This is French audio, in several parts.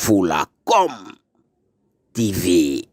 Fulacom TV.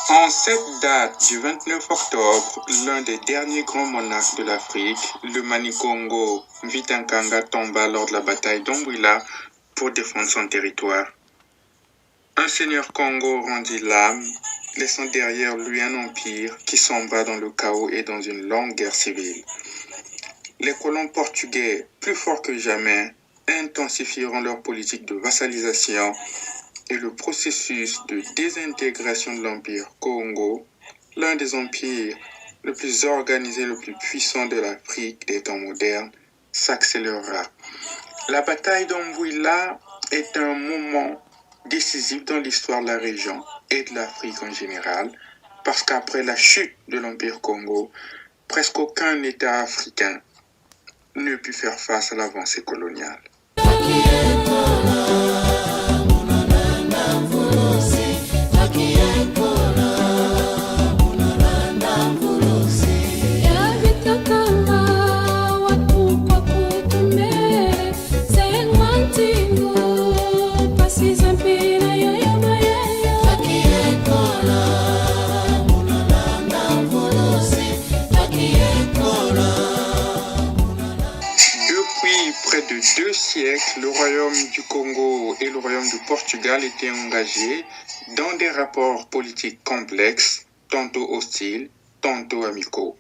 En cette date du 29 octobre, l'un des derniers grands monarques de l'Afrique, le Mani-Congo Mvita tomba lors de la bataille d'Ombrila pour défendre son territoire. Un seigneur Congo rendit l'âme, laissant derrière lui un empire qui sombra dans le chaos et dans une longue guerre civile. Les colons portugais, plus forts que jamais, intensifieront leur politique de vassalisation et le processus de désintégration de l'Empire Congo, l'un des empires le plus organisé, le plus puissant de l'Afrique des temps modernes, s'accélérera. La bataille d'Ombrila est un moment décisif dans l'histoire de la région et de l'Afrique en général, parce qu'après la chute de l'Empire Congo, presque aucun État africain ne put faire face à l'avancée coloniale. Près de 2 siècles, le royaume du Congo et le royaume du Portugal étaient engagés dans des rapports politiques complexes, tantôt hostiles, tantôt amicaux.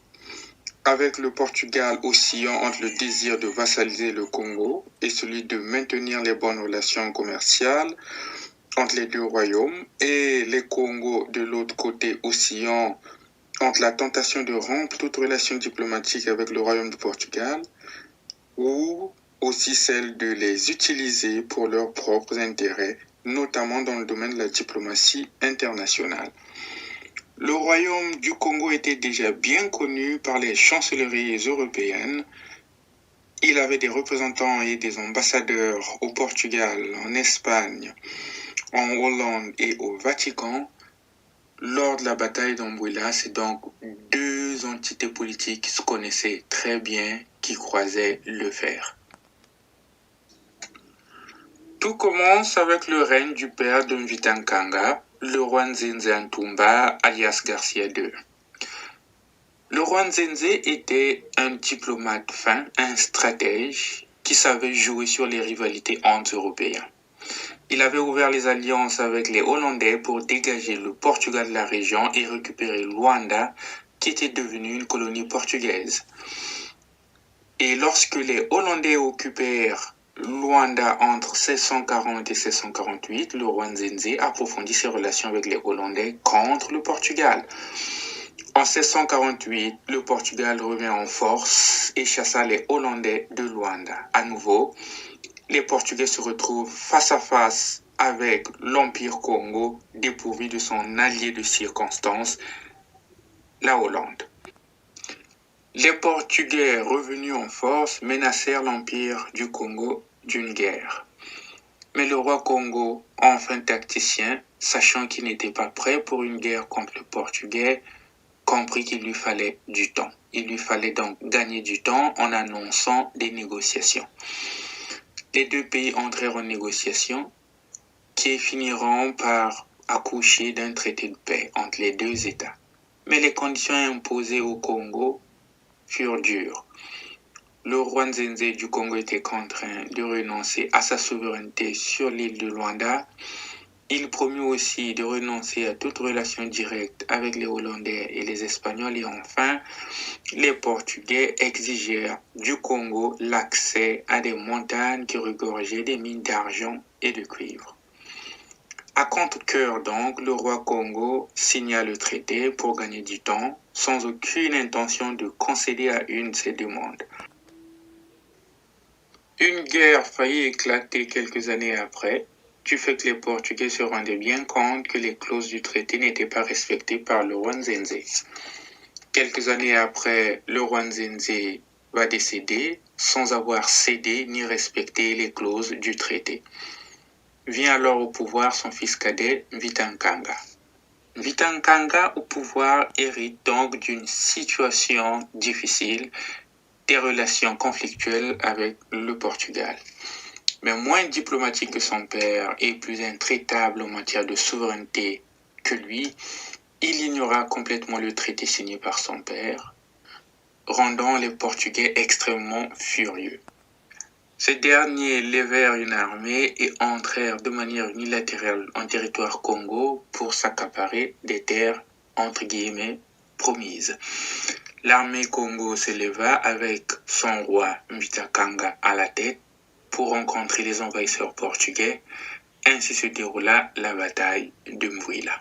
Avec le Portugal oscillant entre le désir de vassaliser le Congo et celui de maintenir les bonnes relations commerciales entre les deux royaumes, et les Congos de l'autre côté oscillant entre la tentation de rompre toute relation diplomatique avec le royaume du Portugal, ou aussi celle de les utiliser pour leurs propres intérêts, notamment dans le domaine de la diplomatie internationale. Le royaume du Congo était déjà bien connu par les chancelleries européennes. Il avait des représentants et des ambassadeurs au Portugal, en Espagne, en Hollande et au Vatican. Lors de la bataille d'Ombrila, c'est donc 2 entités politiques qui se connaissaient très bien, qui croisaient le fer. Tout commence avec le règne du père de Mvita, le roi Nzenze Ntumba, alias Garcia II. Le roi Nzenze était un diplomate fin, un stratège qui savait jouer sur les rivalités entre Européens. Il avait ouvert les alliances avec les Hollandais pour dégager le Portugal de la région et récupérer Luanda, qui était devenue une colonie portugaise. Et lorsque les Hollandais occupèrent Luanda entre 1640 et 1648, le roi Nzenze approfondit ses relations avec les Hollandais contre le Portugal. En 1648, le Portugal revint en force et chassa les Hollandais de Luanda. À nouveau, les Portugais se retrouvent face à face avec l'Empire Congo, dépourvu de son allié de circonstance, la Hollande. Les Portugais revenus en force menacèrent l'Empire du Congo d'une guerre. Mais le roi Congo, enfin tacticien, sachant qu'il n'était pas prêt pour une guerre contre le Portugais, comprit qu'il lui fallait du temps. Il lui fallait donc gagner du temps en annonçant des négociations. Les 2 pays entrèrent en négociation qui finiront par accoucher d'un traité de paix entre les 2 États. Mais les conditions imposées au Congo furent dures. Le roi Nzenze du Congo était contraint de renoncer à sa souveraineté sur l'île de Luanda. Il promit aussi de renoncer à toute relation directe avec les Hollandais et les Espagnols. Et enfin, les Portugais exigèrent du Congo l'accès à des montagnes qui regorgeaient des mines d'argent et de cuivre. À contre-cœur donc, le roi Congo signa le traité pour gagner du temps, sans aucune intention de concéder à une de ses demandes. Une guerre faillit éclater quelques années après, du fait que les Portugais se rendaient bien compte que les clauses du traité n'étaient pas respectées par le roi Nzenze. Quelques années après, le roi Nzenze va décéder sans avoir cédé ni respecté les clauses du traité. Vient alors au pouvoir son fils cadet, Mvita-Nkanga. Mvita-Nkanga au pouvoir hérite donc d'une situation difficile, des relations conflictuelles avec le Portugal. Mais moins diplomatique que son père et plus intraitable en matière de souveraineté que lui, il ignora complètement le traité signé par son père, rendant les Portugais extrêmement furieux. Ces derniers levèrent une armée et entrèrent de manière unilatérale en territoire Congo pour s'accaparer des terres entre guillemets promises. L'armée Congo s'éleva avec son roi Mvita-Nkanga à la tête pour rencontrer les envahisseurs portugais. Ainsi se déroula la bataille de Mvila.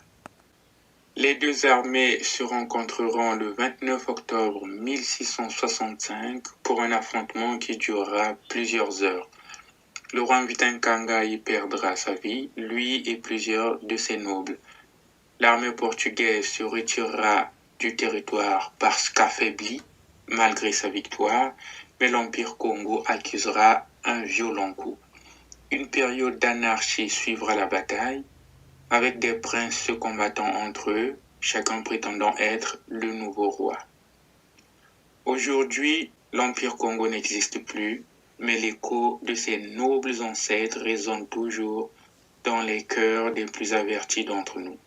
Les deux armées se rencontreront le 29 octobre 1665 pour un affrontement qui durera plusieurs heures. Le roi Mvita-Nkanga y perdra sa vie, lui et plusieurs de ses nobles. L'armée portugaise se retirera du territoire parce qu'affaiblie, malgré sa victoire, mais l'Empire Congo accusera un violent coup. Une période d'anarchie suivra la bataille, avec des princes se combattant entre eux, chacun prétendant être le nouveau roi. Aujourd'hui, l'Empire Congo n'existe plus, mais l'écho de ses nobles ancêtres résonne toujours dans les cœurs des plus avertis d'entre nous.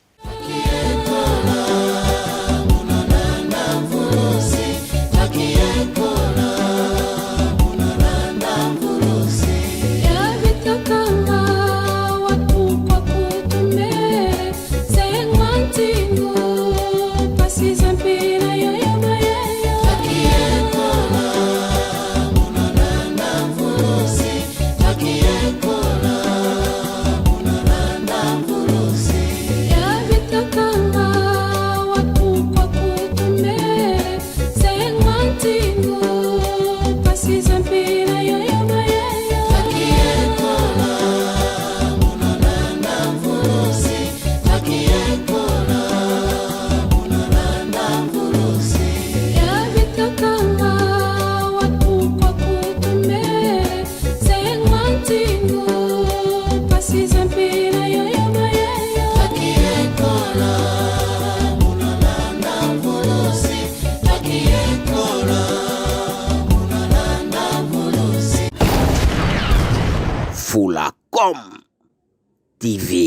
Fulacom TV.